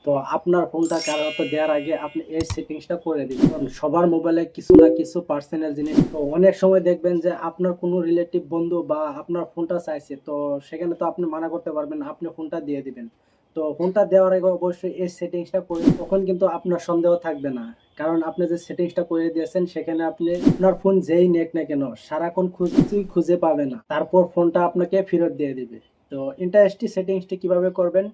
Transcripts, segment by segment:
তো আপনার ফোনটা কারো হাতে দেওয়ার আগে আপনি এই সেটিংসটা করে দিবেন। কারণ সবার মোবাইলে কিছু না কিছু পার্সোনাল জিনিস, তো অনেক সময় দেখবেন যে আপনার কোনো রিলেটিভ বন্ধু বা আপনার ফোনটা চাইছে, তো সেখানে তো আপনি মানা করতে পারবেন না, আপনি ফোনটা দিয়ে দিবেন। তো ফোনটা দেওয়ার আগে অবশ্যই এই সেটিংসটা করে, তখন কিন্তু আপনার সন্দেহ থাকবে না। কারণ আপনি যে সেটিংসটা করে দিয়েছেন সেখানে আপনি আপনার ফোন যেই নেক না কেন সারাক্ষণ খুঁজে পাবে না, তারপর ফোনটা আপনাকে ফেরত দিয়ে দিবে। তো ইন্টারেস্টি সেটিংসটি কিভাবে করবেন,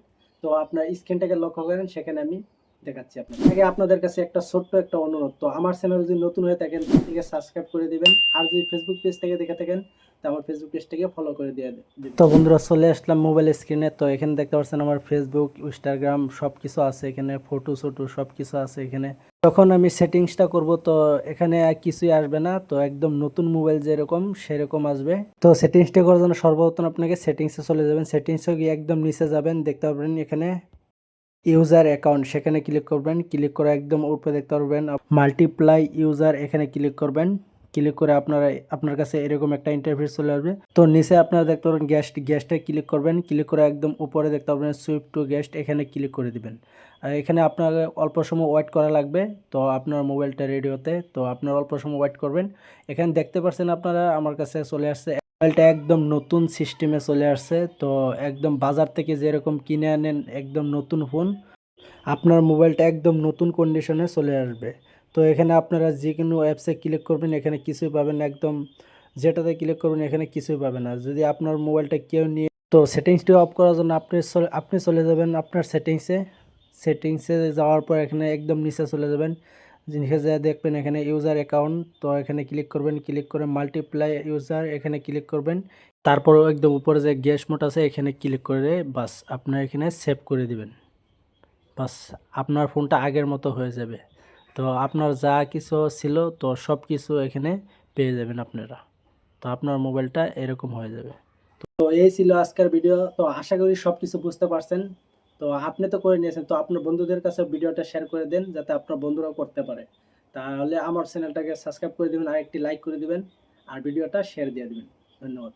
তো আপনার স্ক্রিনটাকে লক্ষ্য করেন, সেখানে আমি দেখাচ্ছি আপনাকে। আগে আপনাদের কাছে একটা ছোট্ট একটা অনুরোধ, তো আমার চ্যানেল যদি নতুন হয়ে থাকেন থেকে সাবস্ক্রাইব করে দিবেন, আর যদি ফেসবুক পেজ থেকে দেখে থাকেন তো আমার ফেসবুক পেজটাকে ফলো করে দিয়ে দিবেন। তো বন্ধুরা চলে আসলাম মোবাইল স্ক্রিনে। তো এখানে দেখতে পাচ্ছেন আমার ফেসবুক, ইনস্টাগ্রাম সব কিছু আছে, এখানে ফটো ছোটো সব কিছু আছে এখানে। যখন আমি সেটিংসটা করব তো এখানে আর কিছুই আসবে না, তো একদম নতুন মোবাইল যেরকম সেরকম আসবে। তো সেটিংসটা করার জন্য সর্বপ্রথম আপনাকে সেটিংসে চলে যাবেন, সেটিংসে গিয়ে একদম নিচে যাবেন, দেখতে পাবেন এখানে ইউজার অ্যাকাউন্ট, সেখানে ক্লিক করবেন। ক্লিক করে একদম উপরে দেখতে পারবেন মাল্টিপ্লাই ইউজার, এখানে ক্লিক করবেন। ক্লিক করে আপনার কাছে এরকম একটা ইন্টারফেস চলে আসবে। তো নিচে আপনারা দেখতে পারবেন গ্যাসটে ক্লিক করবেন। ক্লিক করে একদম উপরে দেখতে পারবেন সুইফট টু গেস্ট, এখানে ক্লিক করে দিবেন। আর এখানে আপনাকে অল্প সময় ওয়েট করা লাগবে, তো আপনার মোবাইলটা রেডি হতে। তো আপনার অল্প সময় ওয়েট করবেন। এখানে দেখতে পাচ্ছেন আপনারা আমার কাছে চলে আসছে মোবাইলটা, একদম নতুন সিস্টেমে চলে আসছে। তো একদম বাজার থেকে যেরকম কিনে আনেন একদম নতুন ফোন, আপনার মোবাইলটা একদম নতুন কন্ডিশনে চলে আসবে। তো এখানে আপনারা যে কোনো অ্যাপসে ক্লিক করবেন, এখানে কিছুই পাবেন না, একদম যেটাতে ক্লিক করবেন এখানে কিছুই পাবেন না। যদি আপনার মোবাইলটা কেউ নিয়ে, তো সেটিংসটি অফ করার জন্য আপনি চলে যাবেন আপনার সেটিংসে যাওয়ার পর এখানে একদম নিচে চলে যাবেন। নিচে যা দেখবেন এখানে ইউজার অ্যাকাউন্ট, তো এখানে ক্লিক করবেন। ক্লিক করে মাল্টিপ্লাই ইউজার, এখানে ক্লিক করবেন। তারপরও একদম উপরে যে গ্যাস মোড আছে এখানে ক্লিক করে বাস আপনার এখানে সেভ করে দিবেন। বাস আপনার ফোনটা আগের মতো হয়ে যাবে। তো আপনার যা কিছু ছিল তো সব কিছু এখানে পেয়ে যাবেন আপনারা। তো আপনার মোবাইলটা এরকম হয়ে যাবে। তো এই ছিল আজকের ভিডিও। তো আশা করি সব কিছু বুঝতে পারছেন। তো আপনি তো করে নিয়েছেন, তো আপনার বন্ধুদের কাছে ভিডিওটা শেয়ার করে দেন যাতে আপনার বন্ধুরাও করতে পারে। তাহলে আমার চ্যানেলটাকে সাবস্ক্রাইব করে দিবেন, আর একটি লাইক করে দিবেন, আর ভিডিওটা শেয়ার দিয়ে দিবেন। ধন্যবাদ।